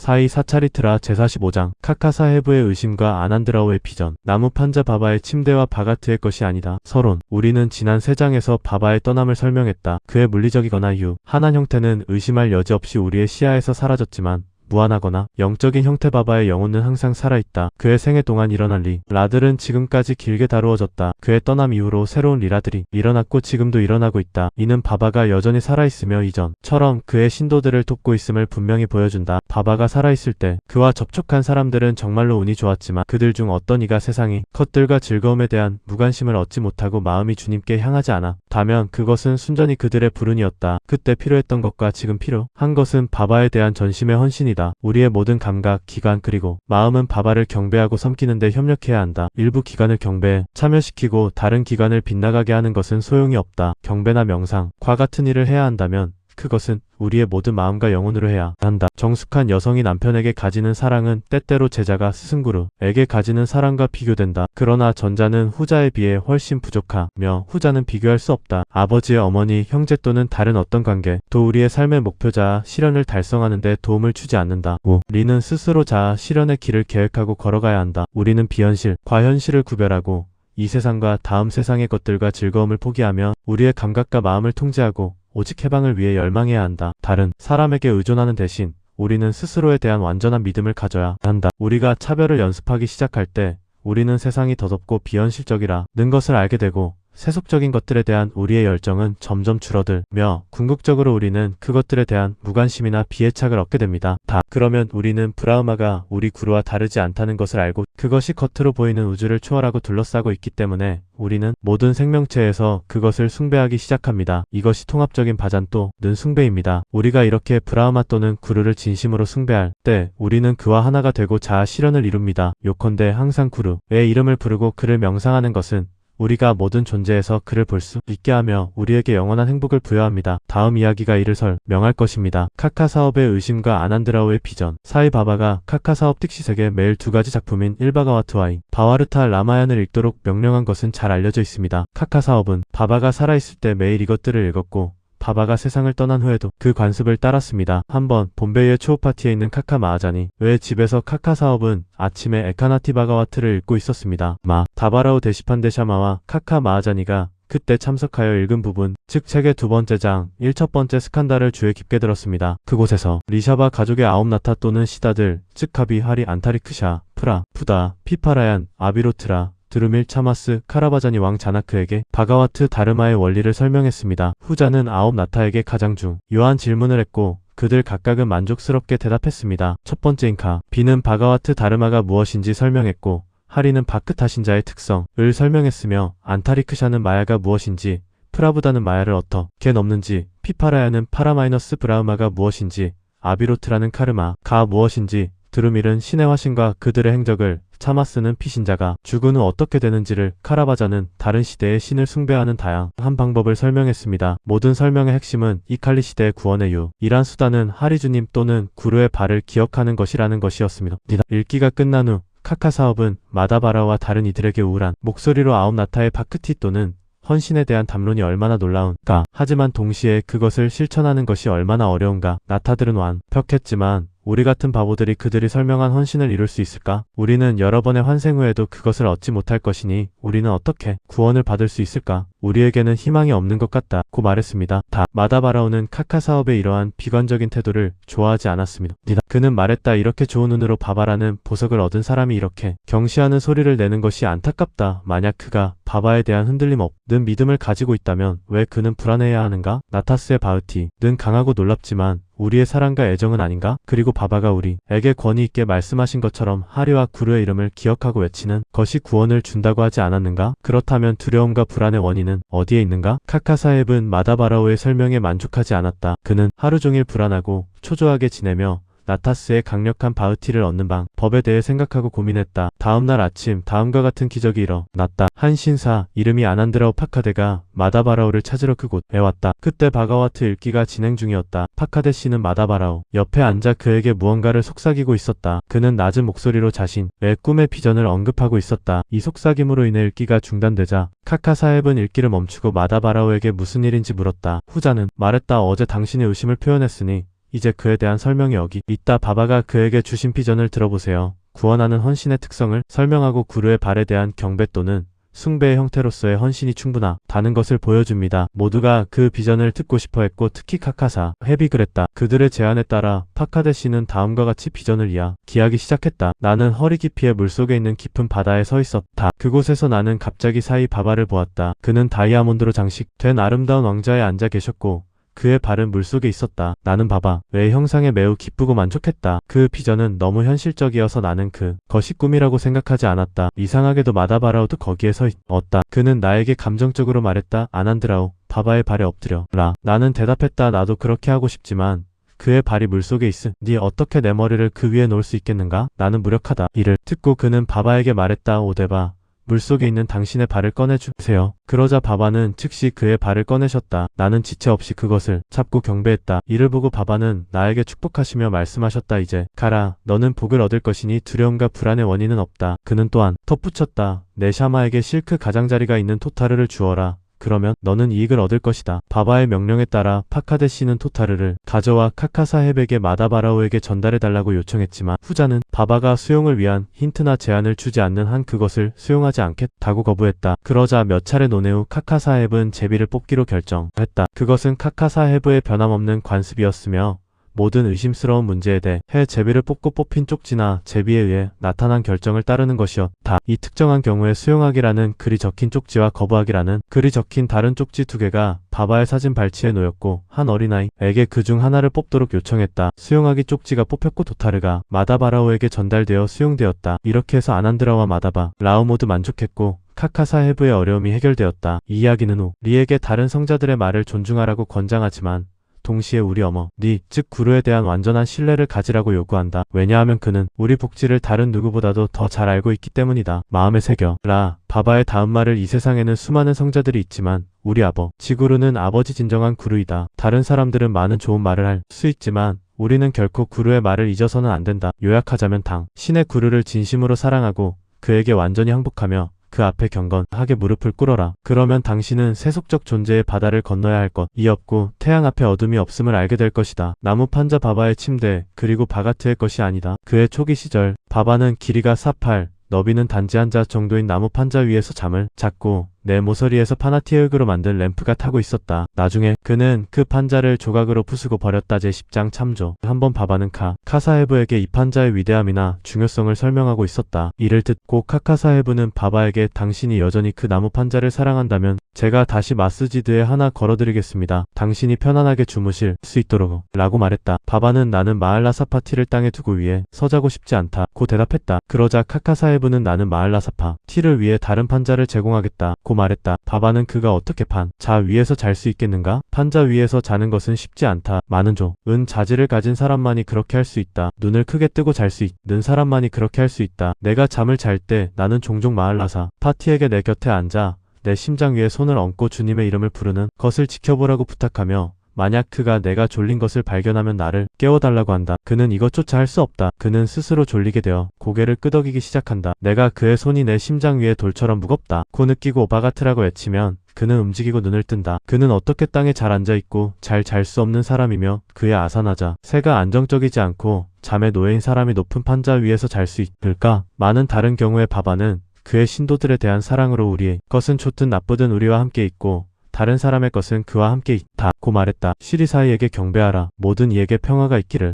사이 사차리트라 제45장 카카사헤브의 의심과 아난드라오의 비전. 나무 판자 바바의 침대와 바가트의 것이 아니다. 서론. 우리는 지난 3장에서 바바의 떠남을 설명했다. 그의 물리적이거나 유한한 형태는 의심할 여지 없이 우리의 시야에서 사라졌지만 무한하거나 영적인 형태 바바의 영혼은 항상 살아있다. 그의 생애 동안 일어난 라들은 지금까지 길게 다루어졌다. 그의 떠남 이후로 새로운 리라들이 일어났고 지금도 일어나고 있다. 이는 바바가 여전히 살아있으며 이전처럼 그의 신도들을 돕고 있음을 분명히 보여준다. 바바가 살아있을 때 그와 접촉한 사람들은 정말로 운이 좋았지만 그들 중 어떤 이가 세상의 것들과 즐거움에 대한 무관심을 얻지 못하고 마음이 주님께 향하지 않았다면 그것은 순전히 그들의 불운이었다. 그때 필요했던 것과 지금 필요한 것은 바바에 대한 전심의 헌신이다. 우리의 모든 감각, 기관 그리고 마음은 바바를 경배하고 섬기는데 협력해야 한다. 일부 기관을 경배에 참여시키고 다른 기관을 빗나가게 하는 것은 소용이 없다. 경배나 명상과 같은 일을 해야 한다면 그것은 우리의 모든 마음과 영혼으로 해야 한다. 정숙한 여성이 남편에게 가지는 사랑은 때때로 제자가 스승구루에게 가지는 사랑과 비교된다. 그러나 전자는 후자에 비해 훨씬 부족하며 후자는 비교할 수 없다. 아버지의 어머니, 형제 또는 다른 어떤 관계 또 우리의 삶의 목표자 실현을 달성하는 데 도움을 주지 않는다. 우리는 스스로 자아 실현의 길을 계획하고 걸어가야 한다. 우리는 비현실과 현실을 구별하고 이 세상과 다음 세상의 것들과 즐거움을 포기하며 우리의 감각과 마음을 통제하고 오직 해방을 위해 열망해야 한다. 다른 사람에게 의존하는 대신 우리는 스스로에 대한 완전한 믿음을 가져야 한다. 우리가 차별을 연습하기 시작할 때 우리는 세상이 더덥고 비현실적이라는 것을 알게 되고 세속적인 것들에 대한 우리의 열정은 점점 줄어들며 궁극적으로 우리는 그것들에 대한 무관심이나 비애착을 얻게 됩니다. 그러면 우리는 브라흐마가 우리 구루와 다르지 않다는 것을 알고 그것이 겉으로 보이는 우주를 초월하고 둘러싸고 있기 때문에 우리는 모든 생명체에서 그것을 숭배하기 시작합니다. 이것이 통합적인 바잔 또는 숭배입니다. 우리가 이렇게 브라흐마 또는 구루를 진심으로 숭배할 때 우리는 그와 하나가 되고 자아 실현을 이룹니다. 요컨대 항상 구루의 이름을 부르고 그를 명상하는 것은 우리가 모든 존재에서 그를 볼 수 있게 하며 우리에게 영원한 행복을 부여합니다. 다음 이야기가 이를 설명할 것입니다. 카카사업의 의심과 아난드라오의 비전. 사이 바바가 카카사업 틱시색의 매일 2가지 작품인 일바가와트와 바와르타 라마얀을 읽도록 명령한 것은 잘 알려져 있습니다. 카카사업은 바바가 살아있을 때 매일 이것들을 읽었고 바바가 세상을 떠난 후에도 그 관습을 따랐습니다. 한번 봄베이의 초호파티에 있는 카카 마하잔이 왜 집에서 카카사업은 아침에 에카나티 바가와트를 읽고 있었습니다. 다바라우 데시판데샤마와 카카 마하자니가 그때 참석하여 읽은 부분, 즉 책의 2번째 장, 1첫 스칸달을 주에 깊게 들었습니다. 그곳에서 리샤바 가족의 9나타 또는 시다들, 즉 카비, 하리, 안타리크샤, 프라, 푸다, 피파라얀, 아비로트라, 드루밀 차마스 카라바자니 왕 자나크에게 바가와트 다르마의 원리를 설명했습니다. 후자는 9나타에게 가장 중요한 질문을 했고 그들 각각은 만족스럽게 대답했습니다. 첫 번째 인카 비는 바가와트 다르마가 무엇인지 설명했고 하리는 바크타신자의 특성을 설명했으며 안타리크샤는 마야가 무엇인지 프라부다는 마야를 어떻게 넘는지 피파라야는 파라마이너스 브라우마가 무엇인지 아비로트라는 카르마가 무엇인지 드루밀은 신의 화신과 그들의 행적을 차마스는 피신자가 죽은 후 어떻게 되는지를 카라바자는 다른 시대의 신을 숭배하는 다양한 방법을 설명했습니다. 모든 설명의 핵심은 이 칼리 시대의 구원의 유일한 수단은 하리주님 또는 구루의 발을 기억하는 것이라는 것이었습니다. 읽기가 끝난 후 카카사업은 마다바라와 다른 이들에게 우울한 목소리로 9나타의 바크티 또는 헌신에 대한 담론이 얼마나 놀라운가 하지만 동시에 그것을 실천하는 것이 얼마나 어려운가 나타들은 완벽했지만 우리 같은 바보들이 그들이 설명한 헌신을 이룰 수 있을까? 우리는 여러 번의 환생 후에도 그것을 얻지 못할 것이니 우리는 어떻게 구원을 받을 수 있을까? 우리에게는 희망이 없는 것 같다 고 말했습니다. 마다바라오는 카카사업의 이러한 비관적인 태도를 좋아하지 않았습니다. 그는 말했다. 이렇게 좋은 눈으로 바바라는 보석을 얻은 사람이 이렇게 경시하는 소리를 내는 것이 안타깝다. 만약 그가 바바에 대한 흔들림 없는 믿음을 가지고 있다면 왜 그는 불안해야 하는가? 나타스의 바흐티는 강하고 놀랍지만 우리의 사랑과 애정은 아닌가? 그리고 바바가 우리에게 권위 있게 말씀하신 것처럼 하리와 구루의 이름을 기억하고 외치는 것이 구원을 준다고 하지 않았는가? 그렇다면 두려움과 불안의 원인은 어디에 있는가? 카카사헵은 마다바라오의 설명에 만족하지 않았다. 그는 하루 종일 불안하고 초조하게 지내며 나타스의 강력한 바흐티를 얻는 방법에 대해 생각하고 고민했다. 다음날 아침 다음과 같은 기적이 일어났다. 한 신사 이름이 아난드라오 파카데가 마다바라오를 찾으러 그곳에 왔다. 그때 바가와트 읽기가 진행 중이었다. 파카데 씨는 마다바라오 옆에 앉아 그에게 무언가를 속삭이고 있었다. 그는 낮은 목소리로 자신의 꿈의 비전을 언급하고 있었다. 이 속삭임으로 인해 읽기가 중단되자 카카사헵은 읽기를 멈추고 마다바라오에게 무슨 일인지 물었다. 후자는 말했다. 어제 당신의 의심을 표현했으니 이제 그에 대한 설명이 여기 있다. 바바가 그에게 주신 비전을 들어보세요. 구원하는 헌신의 특성을 설명하고 구루의 발에 대한 경배 또는 숭배의 형태로서의 헌신이 충분하다는 것을 보여줍니다. 모두가 그 비전을 듣고 싶어 했고 특히 카카사 헵이 그랬다. 그들의 제안에 따라 파카데시는 다음과 같이 비전을 이야기하기 시작했다. 나는 허리 깊이의 물속에 있는 깊은 바다에 서 있었다. 그곳에서 나는 갑자기 사이 바바를 보았다. 그는 다이아몬드로 장식된 아름다운 왕자에 앉아 계셨고 그의 발은 물속에 있었다. 나는 바바의 형상에 매우 기쁘고 만족했다. 그 비전은 너무 현실적이어서 나는 그것이 꿈이라고 생각하지 않았다. 이상하게도 마다바라오도 거기에 서 있었다. 그는 나에게 감정적으로 말했다. 아난드라오, 바바의 발에 엎드려라. 나는 대답했다. 나도 그렇게 하고 싶지만 그의 발이 물속에 있으니 어떻게 내 머리를 그 위에 놓을 수 있겠는가? 나는 무력하다. 이를 듣고 그는 바바에게 말했다. 오데바, 물속에 있는 당신의 발을 꺼내주세요. 그러자 바바는 즉시 그의 발을 꺼내셨다. 나는 지체 없이 그것을 잡고 경배했다. 이를 보고 바바는 나에게 축복하시며 말씀하셨다. 이제 가라. 너는 복을 얻을 것이니 두려움과 불안의 원인은 없다. 그는 또한 덧붙였다. 내 샤마에게 실크 가장자리가 있는 토타르를 주어라. 그러면 너는 이익을 얻을 것이다. 바바의 명령에 따라 파카데시는 토타르를 가져와 카카사헵에게 마다바라오에게 전달해달라고 요청했지만 후자는 바바가 수용을 위한 힌트나 제안을 주지 않는 한 그것을 수용하지 않겠다고 거부했다. 그러자 몇 차례 논의 후 카카사헵은 제비를 뽑기로 결정했다. 그것은 카카사헵의 변함없는 관습이었으며 모든 의심스러운 문제에 대해 제비를 뽑고 뽑힌 쪽지나 제비에 의해 나타난 결정을 따르는 것이었다. 이 특정한 경우에 수용하기라는 글이 적힌 쪽지와 거부하기라는 글이 적힌 다른 쪽지 두 개가 바바의 사진 발치에 놓였고 한 어린아이에게 그중 하나를 뽑도록 요청했다. 수용하기 쪽지가 뽑혔고 도타르가 마다바라오에게 전달되어 수용되었다. 이렇게 해서 아난드라와 마다바라오 모두 만족했고 카카사헤브의 어려움이 해결되었다. 이 이야기는 후 리에게 다른 성자들의 말을 존중하라고 권장하지만 동시에 우리 어머니, 즉 구루에 대한 완전한 신뢰를 가지라고 요구한다. 왜냐하면 그는 우리 복지를 다른 누구보다도 더 잘 알고 있기 때문이다. 마음에 새겨라. 바바의 다음 말을 이 세상에는 수많은 성자들이 있지만 우리 아버지 구루는 아버지 진정한 구루이다. 다른 사람들은 많은 좋은 말을 할 수 있지만 우리는 결코 구루의 말을 잊어서는 안 된다. 요약하자면 당신의 구루를 진심으로 사랑하고 그에게 완전히 항복하며 그 앞에 경건하게 무릎을 꿇어라. 그러면 당신은 세속적 존재의 바다를 건너야 할 것이 없고 태양 앞에 어둠이 없음을 알게 될 것이다. 나무 판자 바바의 침대 그리고 바가트의 것이 아니다. 그의 초기 시절 바바는 길이가 4팔 너비는 단지 한 자 정도인 나무 판자 위에서 잠을 잤고 내 모서리에서 파나티의 흙으로 만든 램프가 타고 있었다. 나중에 그는 그 판자를 조각으로 부수고 버렸다. 제10장 참조. 한번 바바는 카카사헤브에게 이 판자의 위대함이나 중요성을 설명하고 있었다. 이를 듣고 카카사헤브는 바바에게 당신이 여전히 그 나무 판자를 사랑한다면 제가 다시 마스지드에 하나 걸어드리겠습니다. 당신이 편안하게 주무실 수 있도록 라고 말했다. 바바는 나는 마할라사파 티를 땅에 두고 위에 서자고 싶지 않다 고 대답했다. 그러자 카카사헤브는 나는 마할라사파 티를 위해 다른 판자를 제공하겠다 고 말했다. 바바는 그가 어떻게 판자 위에서 잘 수 있겠는가? 판자 위에서 자는 것은 쉽지 않다. 많은 좋은 자질을 가진 사람만이 그렇게 할 수 있다. 눈을 크게 뜨고 잘 수 있는 사람만이 그렇게 할 수 있다. 내가 잠을 잘 때 나는 종종 마할라사파 티에게 내 곁에 앉아 내 심장 위에 손을 얹고 주님의 이름을 부르는 것을 지켜보라고 부탁하며 만약 그가 내가 졸린 것을 발견하면 나를 깨워달라고 한다. 그는 이것조차 할 수 없다. 그는 스스로 졸리게 되어 고개를 끄덕이기 시작한다. 내가 그의 손이 내 심장 위에 돌처럼 무겁다 고 느끼고 바가트라고 외치면 그는 움직이고 눈을 뜬다. 그는 어떻게 땅에 잘 앉아있고 잘 잘 수 없는 사람이며 그의 아사나자 새가 안정적이지 않고 잠에 놓여인 사람이 높은 판자 위에서 잘 수 있을까? 많은 다른 경우에 바바는 그의 신도들에 대한 사랑으로 우리의 것은 좋든 나쁘든 우리와 함께 있고 다른 사람의 것은 그와 함께 있다 고 말했다. 시리사이에게 경배하라. 모든 이에게 평화가 있기를.